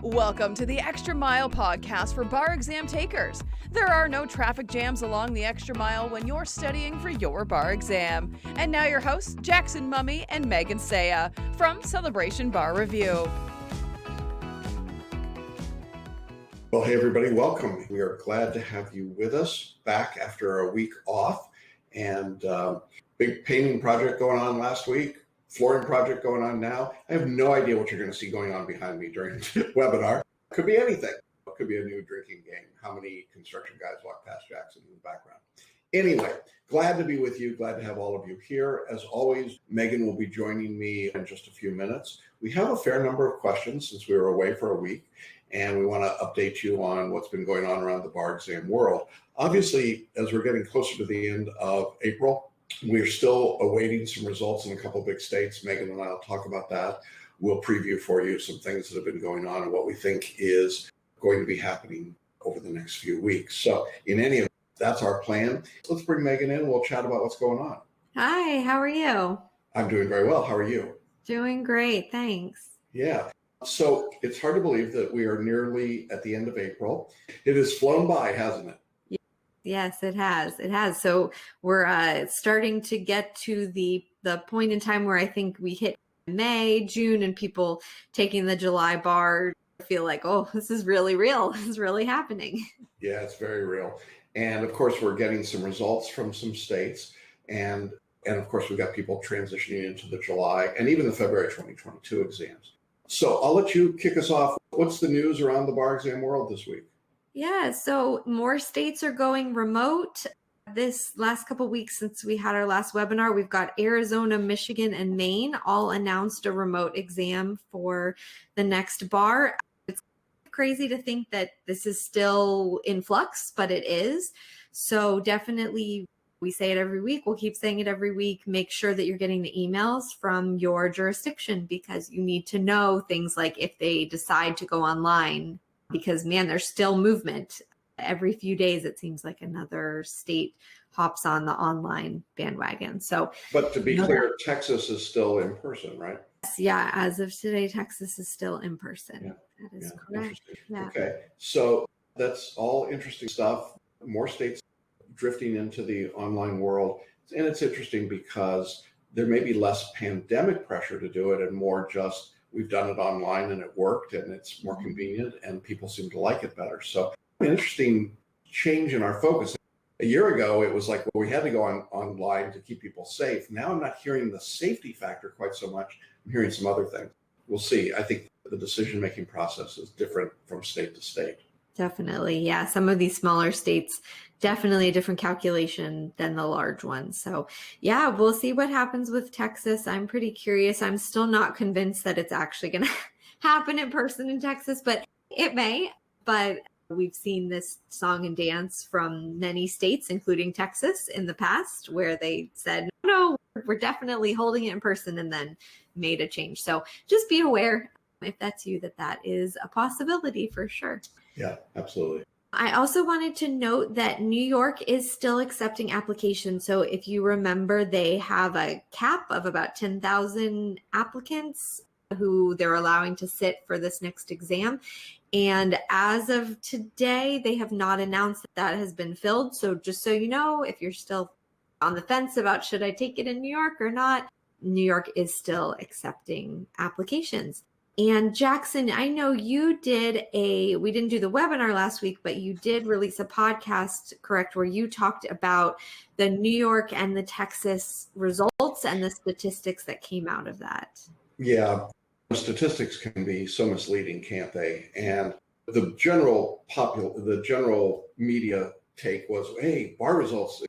Welcome to the Extra Mile podcast for bar exam takers. There are no traffic jams along the extra mile when you're studying for your bar exam. And now your hosts, Jackson Mummy and Megan Saya from Celebration Bar Review. Well, hey everybody, welcome. We are glad to have you with us back after a week off, and big painting project going on last week, flooring project going on now. I have no idea what you're going to see going on behind me during the webinar. Could be anything. It could be a new drinking game. How many construction guys walk past Jackson in the background? Anyway, glad to be with you. Glad to have all of you here. As always, Megan will be joining me in just a few minutes. We have a fair number of questions since we were away for a week, and we want to update you on what's been going on around the bar exam world. Obviously, as we're getting closer to the end of April, we're still awaiting some results in a couple of big states. Megan and I will talk about that. We'll preview for you some things that have been going on and what we think is going to be happening over the next few weeks. So in any event, that's our plan. Let's bring Megan in. We'll chat about what's going on. Hi, how are you? I'm doing very well. How are you? Doing great, thanks. Yeah. So it's hard to believe that we are nearly at the end of April. It has flown by, hasn't it? Yes, it has. It has. So we're starting to get to the point in time where I think we hit May, June, and people taking the July bar feel like, oh, this is really real. This is really happening. Yeah, it's very real. And of course, we're getting some results from some states. And of course, we've got people transitioning into the July and even the February 2022 exams. So I'll let you kick us off. What's the news around the bar exam world this week? Yeah, so more states are going remote. This last couple of weeks since we had our last webinar, we've got Arizona, Michigan, and Maine all announced a remote exam for the next bar. It's crazy to think that this is still in flux, but it is. So definitely, we say it every week. We'll keep saying it every week. Make sure that you're getting the emails from your jurisdiction because you need to know things like if they decide to go online, because man, there's still movement. Every few days, it seems like another state hops on the online bandwagon. So, but to be clear, Texas is still in person, right? Yeah, as of today, Texas is still in person. Yeah. That is correct. Yeah. Okay, so that's all interesting stuff. More states drifting into the online world. And it's interesting because there may be less pandemic pressure to do it and more just we've done it online and it worked and it's more convenient and people seem to like it better. So an interesting change in our focus. A year ago, it was like, well, we had to go online to keep people safe. Now I'm not hearing the safety factor quite so much. I'm hearing some other things. We'll see. I think the decision-making process is different from state to state. Definitely. Yeah. Some of these smaller states, definitely a different calculation than the large ones. So yeah, we'll see what happens with Texas. I'm pretty curious. I'm still not convinced that it's actually going to happen in person in Texas, but it may. But we've seen this song and dance from many states, including Texas in the past, where they said, no, we're definitely holding it in person and then made a change. So just be aware if that's you, that is a possibility for sure. Yeah, absolutely. I also wanted to note that New York is still accepting applications. So if you remember, they have a cap of about 10,000 applicants who they're allowing to sit for this next exam. And as of today, they have not announced that has been filled. So just so you know, if you're still on the fence about should I take it in New York or not, New York is still accepting applications. And Jackson, I know you we didn't do the webinar last week, but you did release a podcast, correct, where you talked about the New York and the Texas results and the statistics that came out of that. Yeah, statistics can be so misleading, can't they? And the general media take was, hey, bar results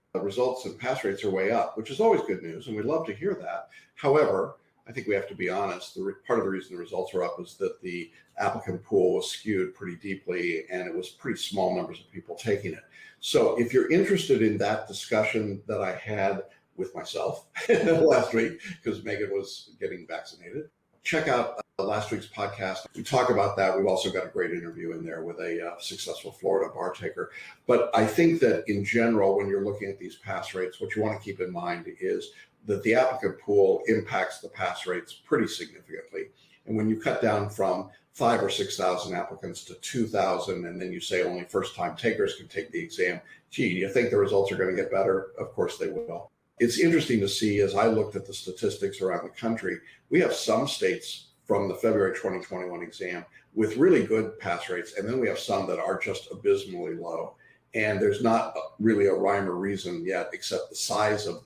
and pass rates are way up, which is always good news, and we'd love to hear that. However, I think we have to be honest. Part of the reason the results are up is that the applicant pool was skewed pretty deeply and it was pretty small numbers of people taking it. So if you're interested in that discussion that I had with myself last week, because Megan was getting vaccinated, check out last week's podcast. We talk about that. We've also got a great interview in there with a successful Florida bar taker. But I think that in general, when you're looking at these pass rates, what you want to keep in mind is that the applicant pool impacts the pass rates pretty significantly. And when you cut down from 5,000 or 6,000 applicants to 2,000, and then you say only first-time takers can take the exam, gee, do you think the results are going to get better? Of course they will. It's interesting to see, as I looked at the statistics around the country, we have some states from the February 2021 exam with really good pass rates, and then we have some that are just abysmally low. And there's not really a rhyme or reason yet, except the size of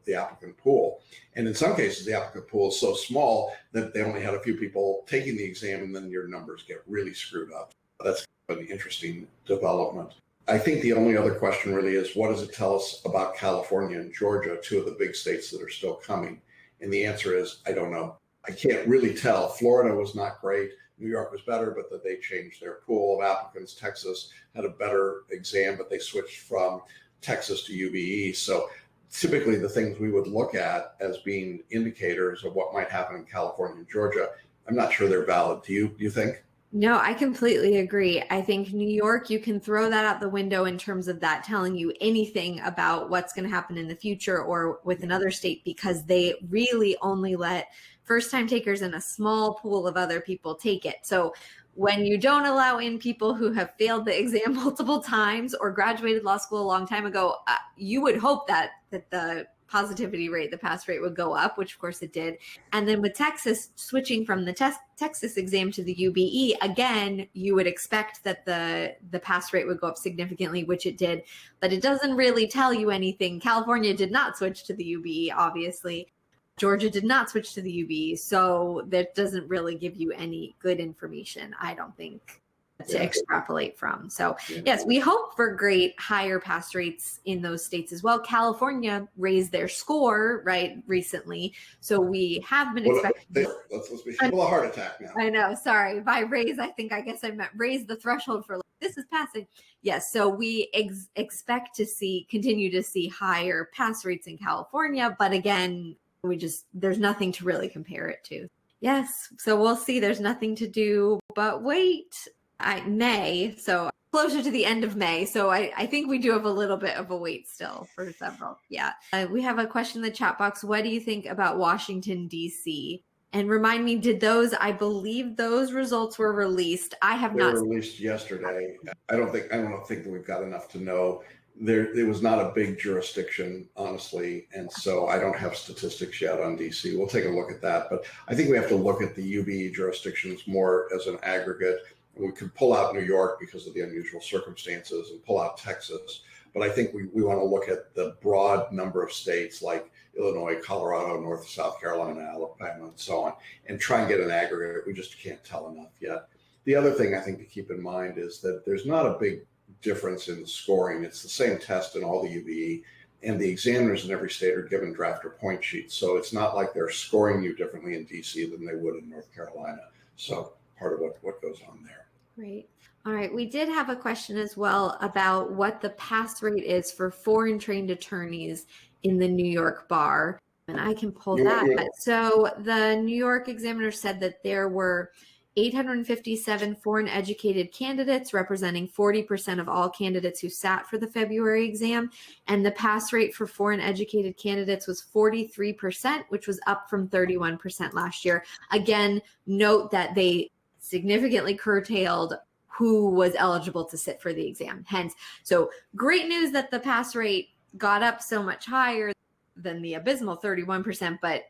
the applicant pool. And in some cases, the applicant pool is so small that they only had a few people taking the exam, and then your numbers get really screwed up. That's an interesting development. I think the only other question really is, what does it tell us about California and Georgia, two of the big states that are still coming? And the answer is, I don't know. I can't really tell. Florida was not great. New York was better, but that they changed their pool of applicants. Texas had a better exam, but they switched from Texas to UBE. So typically the things we would look at as being indicators of what might happen in California and Georgia, I'm not sure they're valid. Do you think? No, I completely agree. I think New York, you can throw that out the window in terms of that telling you anything about what's going to happen in the future or with another state, because they really only let first-time takers and a small pool of other people take it. So when you don't allow in people who have failed the exam multiple times or graduated law school a long time ago, you would hope that the positivity rate, the pass rate would go up, which of course it did. And then with Texas switching from the Texas exam to the UBE, again, you would expect that the pass rate would go up significantly, which it did, but it doesn't really tell you anything. California did not switch to the UBE, obviously. Georgia did not switch to the UBE, so that doesn't really give you any good information, I don't think, to extrapolate from. So yes, we hope for great higher pass rates in those states as well. California raised their score recently, so we have been expecting. Let's be people a heart attack now. I know, sorry. By raise, I guess I meant raise the threshold for this is passing. Yes, so we expect to continue to see higher pass rates in California, but again, there's nothing to really compare it to. Yes, so we'll see. There's nothing to do but wait. May, so closer to the end of May. So I think we do have a little bit of a wait still for several. Yeah. We have a question in the chat box. What do you think about Washington, D.C.? And remind me, I believe those results were released. They were released yesterday. I don't think that we've got enough to know. It was not a big jurisdiction, honestly, and so I don't have statistics yet on DC. We'll take a look at that, but I think we have to look at the UBE jurisdictions more as an aggregate. We could pull out New York because of the unusual circumstances and pull out Texas, but I think we want to look at the broad number of states like Illinois, Colorado, North, South Carolina, Alabama, and so on, and try and get an aggregate. We just can't tell enough yet. The other thing I think to keep in mind is that there's not a big difference in the scoring. It's the same test in all the UBE, and the examiners in every state are given draft or point sheets. So it's not like they're scoring you differently in DC than they would in North Carolina. So part of what goes on there. Great. All right. We did have a question as well about what the pass rate is for foreign trained attorneys in the New York bar. And I can pull that. Yeah. So the New York examiner said that there were 857 foreign educated candidates, representing 40% of all candidates who sat for the February exam. And the pass rate for foreign educated candidates was 43%, which was up from 31% last year. Again, note that they significantly curtailed who was eligible to sit for the exam. Hence, so great news that the pass rate got up so much higher than the abysmal 31%, but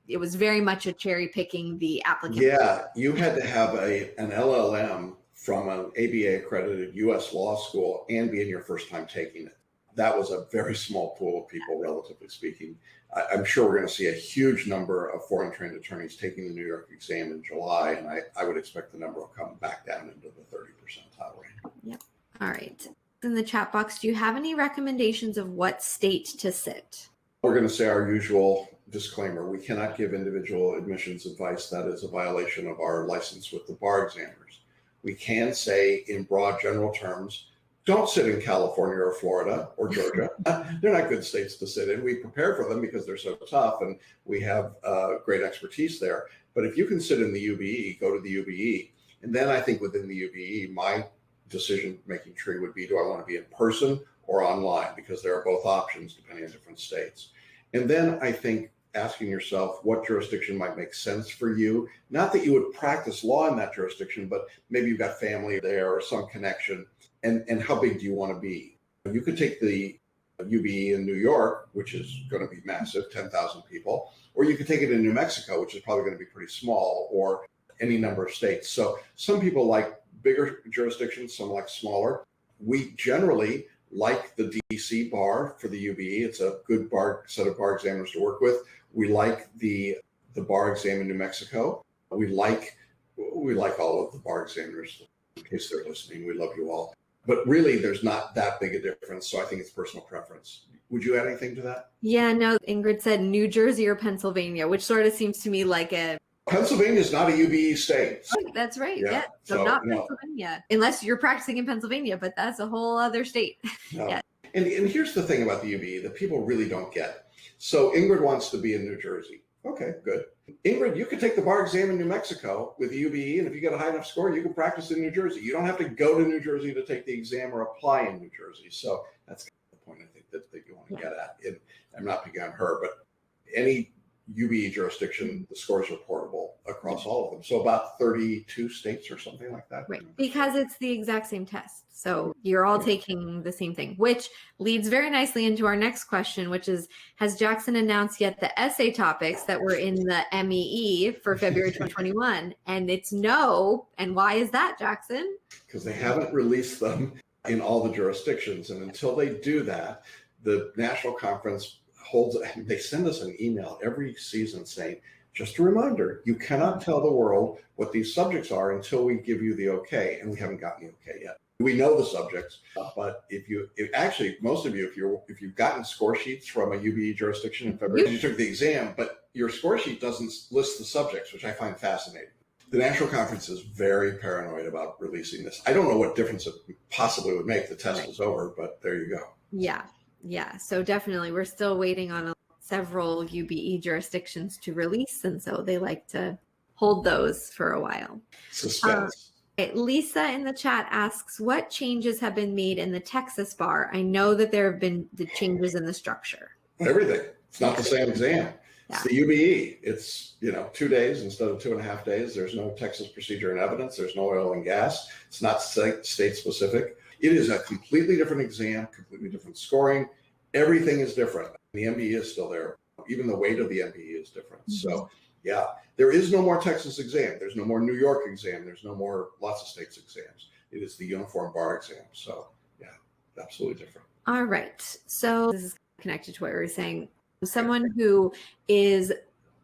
it was very much a cherry picking the applicant. Yeah, you had to have an LLM from an ABA accredited US law school and be in your first time taking it. That was a very small pool of people, relatively speaking. I'm sure we're going to see a huge number of foreign trained attorneys taking the New York exam in July, and I would expect the number will come back down into the 30 percentile range. Yep. All right. In the chat box, do you have any recommendations of what state to sit? We're going to say our usual disclaimer. We cannot give individual admissions advice. That is a violation of our license with the bar examiners. We can say in broad general terms, don't sit in California or Florida or Georgia. They're not good states to sit in. We prepare for them because they're so tough and we have great expertise there. But if you can sit in the UBE, go to the UBE. And then I think within the UBE, my decision-making tree would be, do I want to be in person or online? Because there are both options depending on different states. And then I think asking yourself what jurisdiction might make sense for you. Not that you would practice law in that jurisdiction, but maybe you've got family there or some connection. And how big do you want to be? You could take the UBE in New York, which is going to be massive, 10,000 people, or you could take it in New Mexico, which is probably going to be pretty small, or any number of states. So some people like bigger jurisdictions, some like smaller. We generally like the DC bar for the UBE. It's a good set of bar examiners to work with. We like the bar exam in New Mexico. We like all of the bar examiners. In case they're listening, we love you all. But really, there's not that big a difference. So I think it's personal preference. Would you add anything to that? Yeah, no, Ingrid said New Jersey or Pennsylvania, which sort of seems to me like a... Pennsylvania is not a UBE state. Oh, that's right. Yeah. So not Pennsylvania, unless you're practicing in Pennsylvania, but that's a whole other state. No. Yeah. And here's the thing about the UBE that people really don't get. So Ingrid wants to be in New Jersey. Okay, good. Ingrid, you could take the bar exam in New Mexico with the UBE, and if you get a high enough score, you can practice in New Jersey. You don't have to go to New Jersey to take the exam or apply in New Jersey. So that's kind of the point I think that you want to get at. And I'm not picking on her, but any UBE jurisdiction, the scores are portable across all of them. So about 32 states or something like that. Right. Because it's the exact same test. So you're all taking the same thing, which leads very nicely into our next question, which is, has Jackson announced yet the essay topics that were in the MEE for February 2021? And it's no. And why is that, Jackson? Because they haven't released them in all the jurisdictions. And until they do that, the national conference they send us an email every season saying, just a reminder, you cannot tell the world what these subjects are until we give you the okay. And we haven't gotten the okay yet. We know the subjects, but most of you, if you've gotten score sheets from a UBE jurisdiction in February, you took the exam, but your score sheet doesn't list the subjects, which I find fascinating. The national conference is very paranoid about releasing this. I don't know what difference it possibly would make. The test is over, but there you go. Yeah. So definitely we're still waiting on several UBE jurisdictions to release. And so they like to hold those for a while. Suspense. Lisa in the chat asks, what changes have been made in the Texas bar? I know that there have been the changes in the structure. Everything. It's not the same exam. It's the UBE. It's, 2 days instead of 2.5 days. There's no Texas procedure and evidence. There's no oil and gas. It's not state specific. It is a completely different exam, completely different scoring. Everything is different. The MBE is still there. Even the weight of the MBE is different. Mm-hmm. So, there is no more Texas exam. There's no more New York exam. There's no more lots of states exams. It is the uniform bar exam. So, absolutely different. All right. So this is connected to what we were saying. Someone who is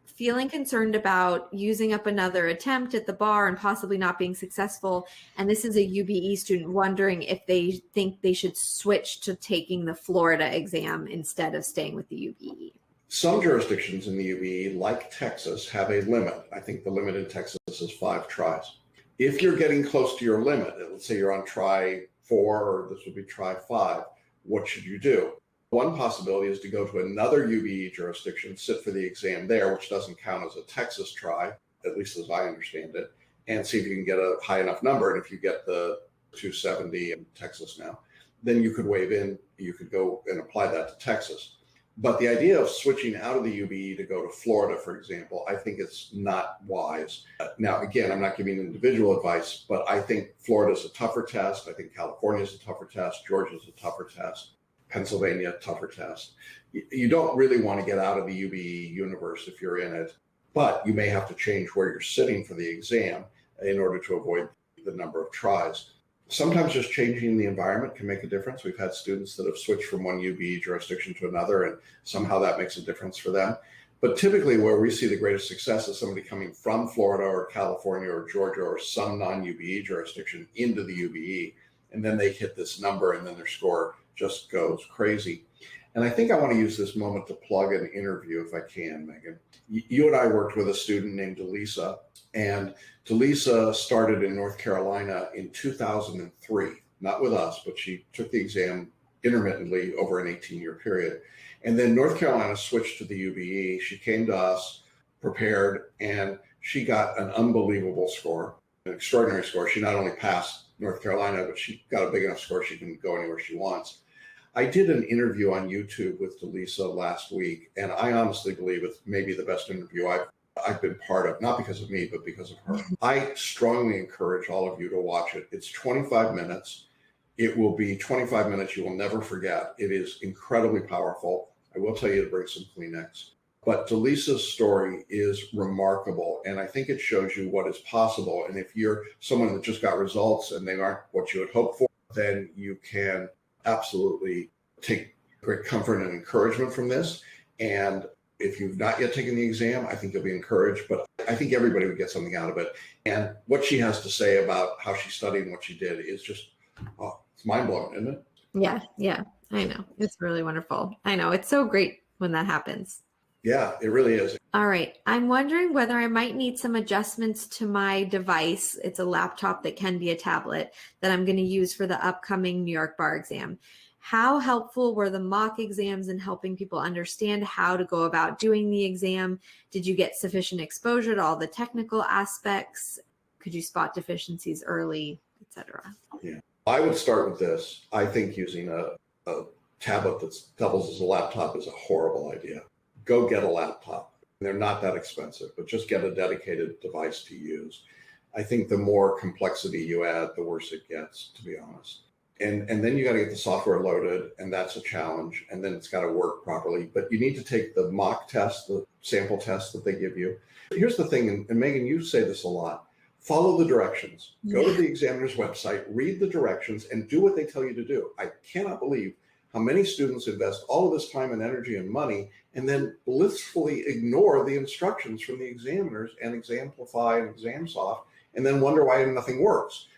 feeling concerned about using up another attempt at the bar and possibly not being successful. And this is a UBE student wondering if they think they should switch to taking the Florida exam instead of staying with the UBE. Some jurisdictions in the UBE, like Texas, have a limit. I think the limit in Texas is 5 tries. If you're getting close to your limit, let's say you're on try 4, or this would be try 5, what should you do? One possibility is to go to another UBE jurisdiction, sit for the exam there, which doesn't count as a Texas try, at least as I understand it, and see if you can get a high enough number. And if you get the 270 in Texas now, then you could waive in, you could go and apply that to Texas. But the idea of switching out of the UBE to go to Florida, for example, I think it's not wise. Now, again, I'm not giving individual advice, but I think Florida is a tougher test. I think California is a tougher test. Georgia is a tougher test. Pennsylvania, tougher test. You don't really want to get out of the UBE universe if you're in it, but you may have to change where you're sitting for the exam in order to avoid the number of tries. Sometimes just changing the environment can make a difference. We've had students that have switched from one UBE jurisdiction to another, and somehow that makes a difference for them. But typically where we see the greatest success is somebody coming from Florida or California or Georgia or some non-UBE jurisdiction into the UBE, and then they hit this number and then their score just goes crazy. And I think I want to use this moment to plug an interview if I can, Megan. You and I worked with a student named Delisa, and Delisa started in North Carolina in 2003. not with us, but she took the exam intermittently over an 18-year period. And then North Carolina switched to the UBE. She came to us prepared, and she got an unbelievable score, an extraordinary score. She not only passed North Carolina, but she got a big enough score she can go anywhere she wants. I did an interview on YouTube with Delisa last week, and I honestly believe it's maybe the best interview I've been part of, not because of me, but because of her. I strongly encourage all of you to watch it. It's 25 minutes. It will be 25 minutes you will never forget. It is incredibly powerful. I will tell you to bring some Kleenex. But Delisa's story is remarkable, and I think it shows you what is possible. And if you're someone that just got results and they aren't what you had hoped for, then you can absolutely take great comfort and encouragement from this. And if you've not yet taken the exam, I think you'll be encouraged, but I think everybody would get something out of it. And what she has to say about how she studied and what she did is just, it's mind-blowing, isn't it? Yeah, I know. It's really wonderful. I know. It's so great when that happens. Yeah, it really is. All right. I'm wondering whether I might need some adjustments to my device. It's a laptop that can be a tablet that I'm going to use for the upcoming New York bar exam. How helpful were the mock exams in helping people understand how to go about doing the exam? Did you get sufficient exposure to all the technical aspects? Could you spot deficiencies early, etc.? Yeah, I would start with this. I think using a tablet that doubles as a laptop is a horrible idea. Go get a laptop. They're not that expensive, but just get a dedicated device to use. I think the more complexity you add, the worse it gets, to be honest. And then you got to get the software loaded, and that's a challenge. And then it's got to work properly. But you need to take the mock test, the sample test that they give you. Here's the thing, and Megan, you say this a lot. Follow the directions. Go to the examiner's website, read the directions, and do what they tell you to do. I cannot believe how many students invest all of this time and energy and money and then blissfully ignore the instructions from the examiners and Examplify and ExamSoft and then wonder why nothing works.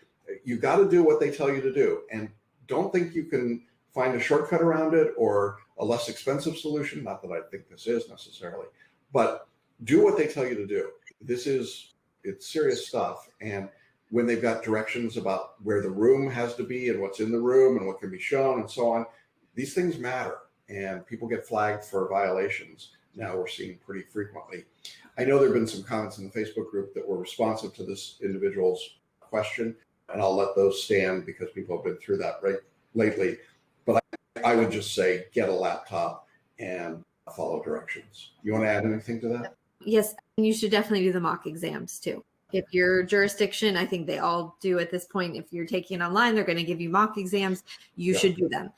You got to do what they tell you to do, and don't think you can find a shortcut around it or a less expensive solution. Not that I think this is necessarily, but do what they tell you to do. It's serious stuff. And when they've got directions about where the room has to be and what's in the room and what can be shown and so on, these things matter, and people get flagged for violations. Now we're seeing pretty frequently. I know there have been some comments in the Facebook group that were responsive to this individual's question, and I'll let those stand because people have been through that lately. But I would just say get a laptop and follow directions. You want to add anything to that? Yes, you should definitely do the mock exams too. If your jurisdiction, I think they all do at this point, if you're taking it online, they're going to give you mock exams. You should do them.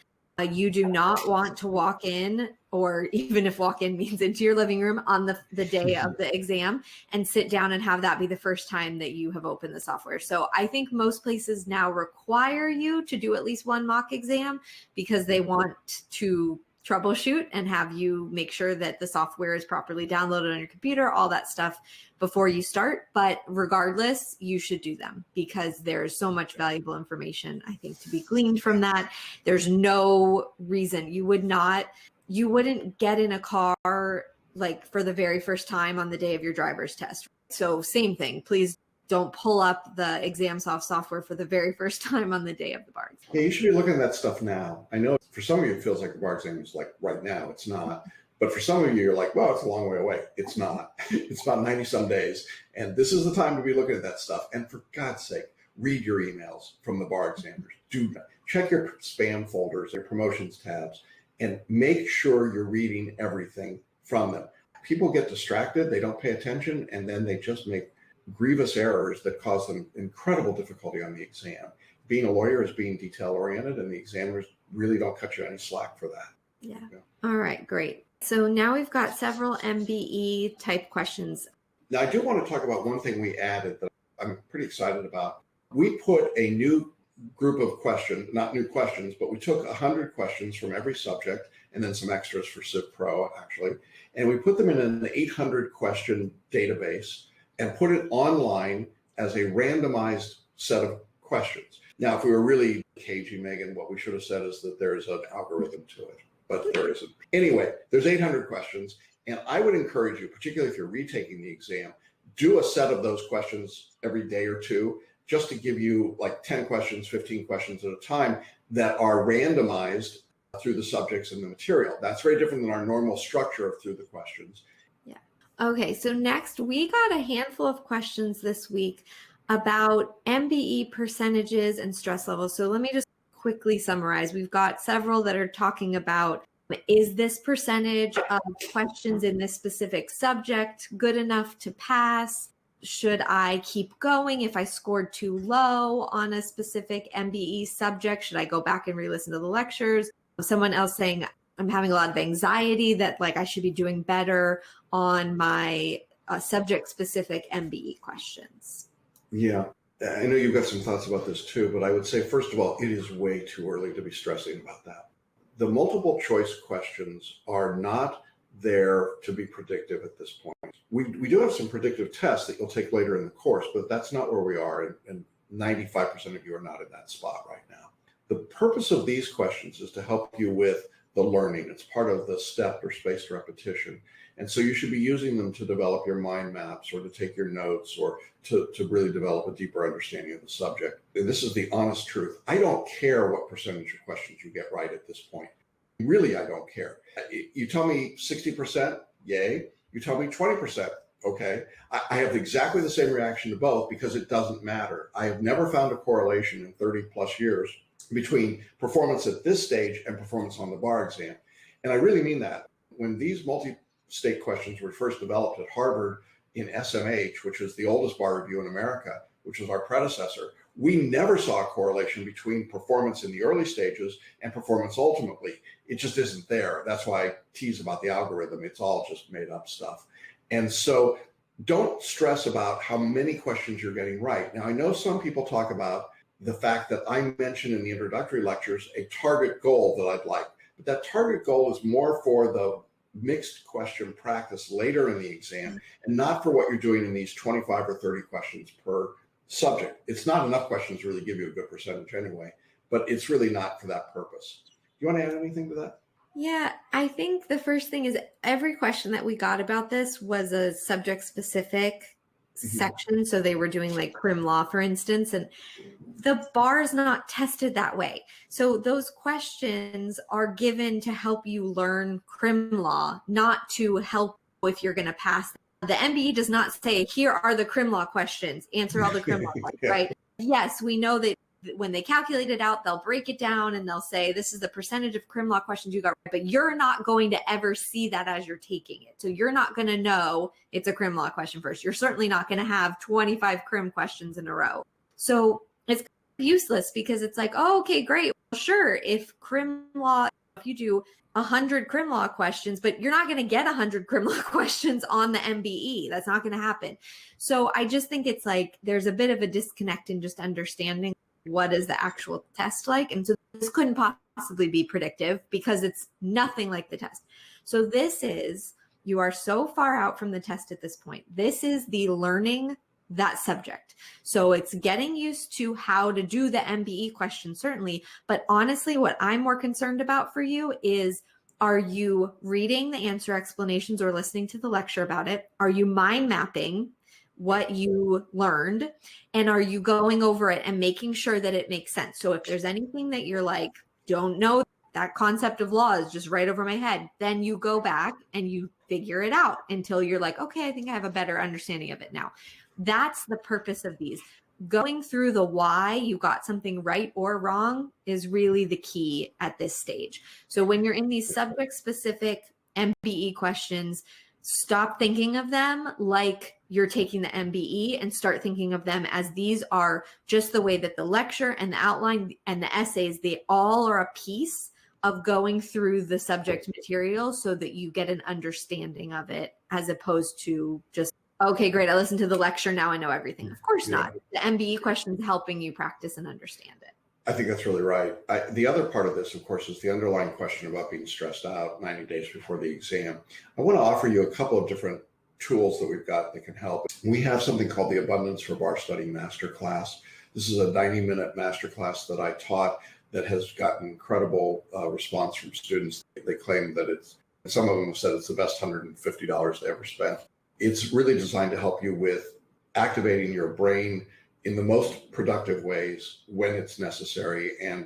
You do not want to walk in, or even if walk in means into your living room on the day of the exam, and sit down and have that be the first time that you have opened the software. So I think most places now require you to do at least one mock exam because they want to troubleshoot and have you make sure that the software is properly downloaded on your computer, all that stuff before you start. But regardless, you should do them because there's so much valuable information, I think, to be gleaned from that. There's no reason you wouldn't get in a car like for the very first time on the day of your driver's test. So same thing, please don't pull up the ExamSoft software for the very first time on the day of the bar exam. Yeah, you should be looking at that stuff now. I know for some of you, it feels like the bar exam is like right now. It's not. But for some of you, you're like, well, it's a long way away. It's not. It's about 90 some days. And this is the time to be looking at that stuff. And for God's sake, read your emails from the bar examiners. Do that. Check your spam folders, your promotions tabs, and make sure you're reading everything from them. People get distracted. They don't pay attention. And then they just make grievous errors that cause them incredible difficulty on the exam. Being a lawyer is being detail-oriented, and the examiners really don't cut you any slack for that. Yeah. All right, great. So now we've got several MBE type questions. Now, I do want to talk about one thing we added that I'm pretty excited about. We put a new group of questions, not new questions, but we took 100 questions from every subject and then some extras for Civ Pro, actually. And we put them in an 800 question database and put it online as a randomized set of questions. Now, if we were really cagey, Megan, what we should have said is that there's an algorithm to it, but there isn't. Anyway, there's 800 questions, and I would encourage you, particularly if you're retaking the exam, do a set of those questions every day or two just to give you like 10 questions, 15 questions at a time that are randomized through the subjects and the material. That's very different than our normal structure of through the questions. Yeah. Okay, so next we got a handful of questions this week about MBE percentages and stress levels. So let me just quickly summarize. We've got several that are talking about, is this percentage of questions in this specific subject good enough to pass? Should I keep going if I scored too low on a specific MBE subject? Should I go back and re-listen to the lectures? Someone else saying, I'm having a lot of anxiety that like I should be doing better on my subject-specific MBE questions. Yeah, I know you've got some thoughts about this too, but I would say, first of all, it is way too early to be stressing about that. The multiple choice questions are not there to be predictive at this point. We do have some predictive tests that you'll take later in the course, but that's not where we are, and 95% of you are not in that spot right now. The purpose of these questions is to help you with the learning. It's part of the step or spaced repetition. And so you should be using them to develop your mind maps or to take your notes or to really develop a deeper understanding of the subject. And this is the honest truth. I don't care what percentage of questions you get right at this point. Really, I don't care. You tell me 60%, yay. You tell me 20%, okay. I have exactly the same reaction to both because it doesn't matter. I have never found a correlation in 30 plus years between performance at this stage and performance on the bar exam. And I really mean that. When these multi-state questions were first developed at Harvard in SMH, which is the oldest bar review in America, which was our predecessor, we never saw a correlation between performance in the early stages and performance ultimately. It just isn't there. That's why I tease about the algorithm. It's all just made up stuff. And so don't stress about how many questions you're getting right. Now, I know some people talk about the fact that I mentioned in the introductory lectures a target goal that I'd like, but that target goal is more for the mixed question practice later in the exam and not for what you're doing in these 25 or 30 questions per subject. It's not enough questions to really give you a good percentage anyway, but it's really not for that purpose. Do you want to add anything to that? Yeah, I think the first thing is every question that we got about this was a subject specific section. So they were doing like crim law, for instance, and the bar is not tested that way. So those questions are given to help you learn crim law, not to help if you're going to pass. The MBE does not say, here are the crim law questions, answer all the crim law questions, Yeah. right? Yes, we know that when they calculate it out, they'll break it down and they'll say, this is the percentage of crim law questions you got right, but you're not going to ever see that as you're taking it. So you're not going to know it's a crim law question first. You're certainly not going to have 25 crim questions in a row. So it's useless because it's like, oh, okay, great. Well, sure. If crim law, if you do 100 crim law questions, but you're not going to get 100 crim law questions on the MBE. That's not going to happen. So I just think it's like, there's a bit of a disconnect in just understanding what is the actual test like. And so this couldn't possibly be predictive because it's nothing like the test. So this is, you are so far out from the test at this point. This is the learning that subject. So it's getting used to how to do the MBE question, certainly. But honestly, what I'm more concerned about for you is, are you reading the answer explanations or listening to the lecture about it? Are you mind mapping what you learned? And are you going over it and making sure that it makes sense? So if there's anything that you're like, don't know, that concept of law is just right over my head, then you go back and you figure it out until you're like, okay, I think I have a better understanding of it now. That's the purpose of these. Going through the why you got something right or wrong is really the key at this stage. So when you're in these subject specific MBE questions, stop thinking of them like you're taking the MBE and start thinking of them as these are just the way that the lecture and the outline and the essays, they all are a piece of going through the subject material so that you get an understanding of it, as opposed to just, okay, great, I listened to the lecture, now I know everything. Of course not. The MBE question is helping you practice and understand it. I think that's really right. The other part of this, of course, is the underlying question about being stressed out 90 days before the exam. I want to offer you a couple of different tools that we've got that can help. We have something called the Abundance for Bar Study Masterclass. This is a 90-minute masterclass that I taught that has gotten incredible response from students. They claim that some of them have said it's the best $150 they ever spent. It's really designed to help you with activating your brain in the most productive ways when it's necessary, and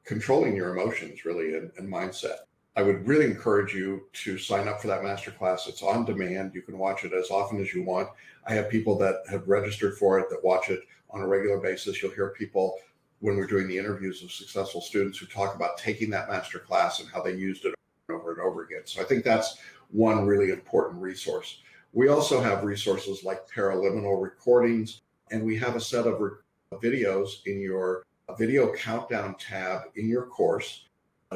controlling your emotions really and mindset. I would really encourage you to sign up for that masterclass. It's on demand. You can watch it as often as you want. I have people that have registered for it that watch it on a regular basis. You'll hear people when we're doing the interviews of successful students who talk about taking that masterclass and how they used it over and over again. So I think that's one really important resource. We also have resources like paraliminal recordings, and we have a set of videos in your video countdown tab in your course.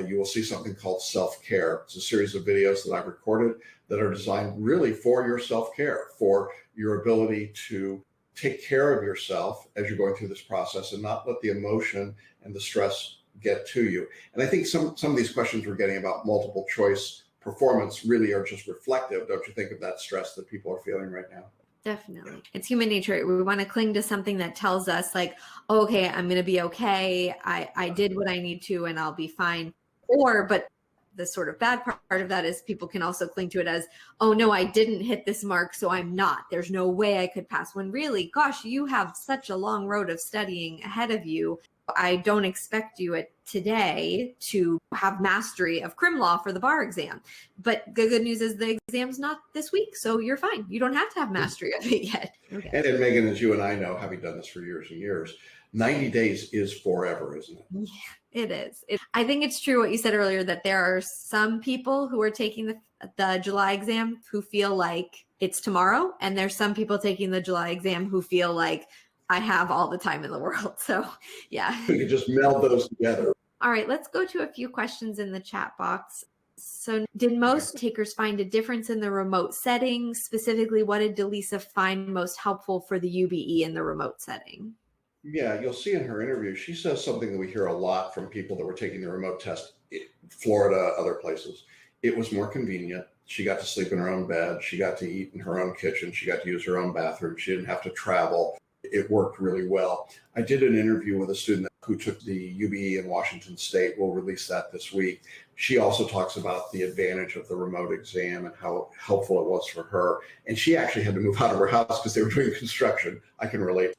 You will see something called self-care. It's a series of videos that I've recorded that are designed really for your self-care, for your ability to take care of yourself as you're going through this process and not let the emotion and the stress get to you. And I think some of these questions we're getting about multiple choice performance really are just reflective, don't you think, of that stress that people are feeling right now? Definitely. It's human nature. We want to cling to something that tells us like, oh, okay, I'm going to be okay. I did what I need to and I'll be fine. But the sort of bad part of that is people can also cling to it as, oh no, I didn't hit this mark, so I'm not. There's no way I could pass. When really, gosh, you have such a long road of studying ahead of you. I don't expect you today to have mastery of crim law for the bar exam. But the good news is the exam's not this week, so you're fine. You don't have to have mastery of it yet. Okay. And Megan, as you and I know, having done this for years and years, 90 days is forever, isn't it? Yeah, it is. I think it's true what you said earlier, that there are some people who are taking the July exam who feel like it's tomorrow. And there's some people taking the July exam who feel like I have all the time in the world. So yeah. We could just meld those together. All right, let's go to a few questions in the chat box. So did most takers find a difference in the remote setting? Specifically, what did Delisa find most helpful for the UBE in the remote setting? Yeah, you'll see in her interview, she says something that we hear a lot from people that were taking the remote test in Florida, other places. It was more convenient. She got to sleep in her own bed. She got to eat in her own kitchen. She got to use her own bathroom. She didn't have to travel. It worked really well. I did an interview with a student who took the UBE in Washington State. We'll release that this week. She also talks about the advantage of the remote exam and how helpful it was for her. And she actually had to move out of her house because they were doing construction. I can relate.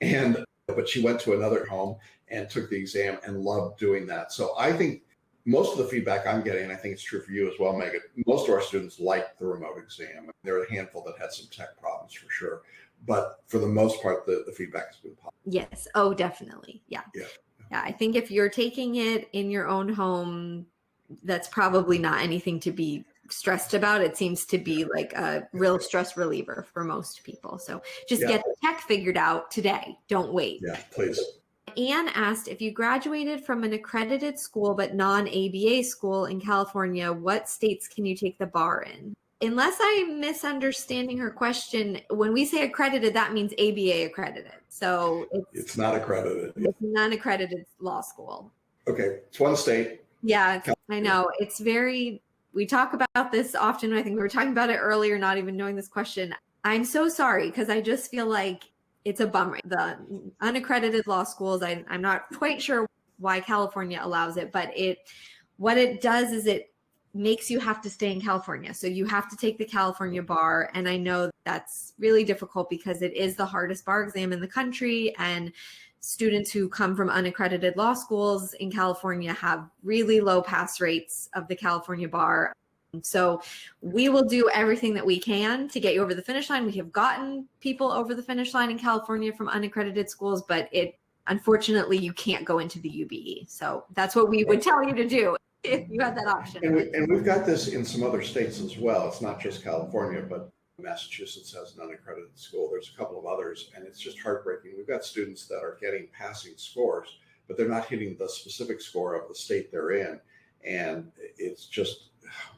But she went to another home and took the exam and loved doing that. So I think most of the feedback I'm getting, and I think it's true for you as well, Megan, most of our students like the remote exam. There are a handful that had some tech problems for sure. But for the most part, the feedback has been positive. Yes. Oh, definitely. Yeah. Yeah. I think if you're taking it in your own home, that's probably not anything to be stressed about. It seems to be like a real stress reliever for most people. So just get the tech figured out today. Don't wait. Yeah, please. Anne asked, if you graduated from an accredited school but non-ABA school in California, what states can you take the bar in? Unless I'm misunderstanding her question, when we say accredited, that means ABA accredited. So it's not accredited. It's non-accredited law school. Okay. It's one state. Yeah, I know. It's we talk about this often. I think we were talking about it earlier, not even knowing this question. I'm so sorry because I just feel like it's a bummer. The unaccredited law schools, I'm not quite sure why California allows it, but what it does is it makes you have to stay in California. So you have to take the California bar. And I know that's really difficult because it is the hardest bar exam in the country. And students who come from unaccredited law schools in California have really low pass rates of the California bar. So we will do everything that we can to get you over the finish line. We have gotten people over the finish line in California from unaccredited schools, but unfortunately, you can't go into the UBE. So that's what we would tell you to do if you had that option. And we've got this in some other states as well. It's not just California, but Massachusetts has an unaccredited school. There's a couple of others, and it's just heartbreaking. We've got students that are getting passing scores, but they're not hitting the specific score of the state they're in. And it's just,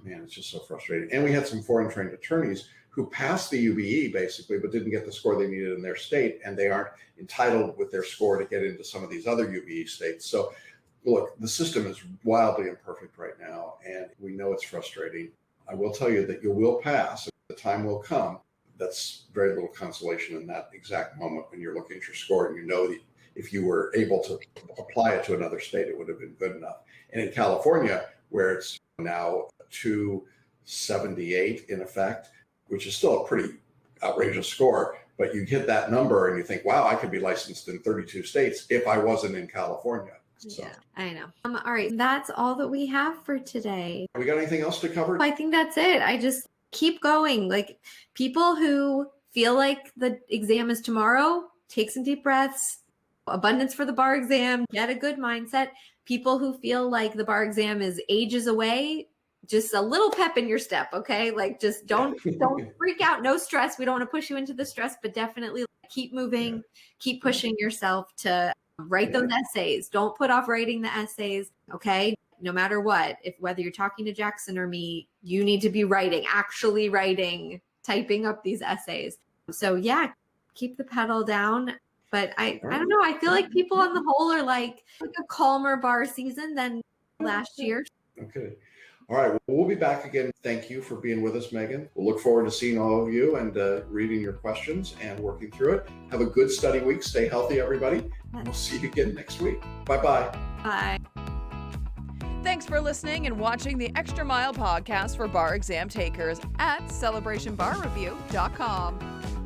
it's just so frustrating. And we had some foreign trained attorneys who passed the UBE basically, but didn't get the score they needed in their state, and they aren't entitled with their score to get into some of these other UBE states. So look, the system is wildly imperfect right now, and we know it's frustrating. I will tell you that you will pass. The time will come. That's very little consolation in that exact moment when you're looking at your score and you know that if you were able to apply it to another state, it would have been good enough. And in California, where it's now 278 in effect, which is still a pretty outrageous score, But you hit that number and you think, wow, I could be licensed in 32 states if I wasn't in California. So. Yeah, I know. All right. That's all that we have for today. We got anything else to cover? I think that's it. I just keep going. Like, people who feel like the exam is tomorrow, take some deep breaths, abundance for the bar exam, get a good mindset. People who feel like the bar exam is ages away, just a little pep in your step. Okay. Like, just don't freak out. No stress. We don't want to push you into the stress, but definitely keep moving, keep pushing yourself to write those essays. Don't put off writing the essays. Okay. No matter what, whether you're talking to Jackson or me, you need to be actually writing, typing up these essays. So yeah, keep the pedal down. But I don't know. I feel like people on the whole are like a calmer bar season than last year. Okay. All right. Well, we'll be back again. Thank you for being with us, Megan. We'll look forward to seeing all of you and reading your questions and working through it. Have a good study week. Stay healthy, everybody. We'll see you again next week. Bye-bye. Bye. Thanks for listening and watching the Extra Mile podcast for bar exam takers at celebrationbarreview.com.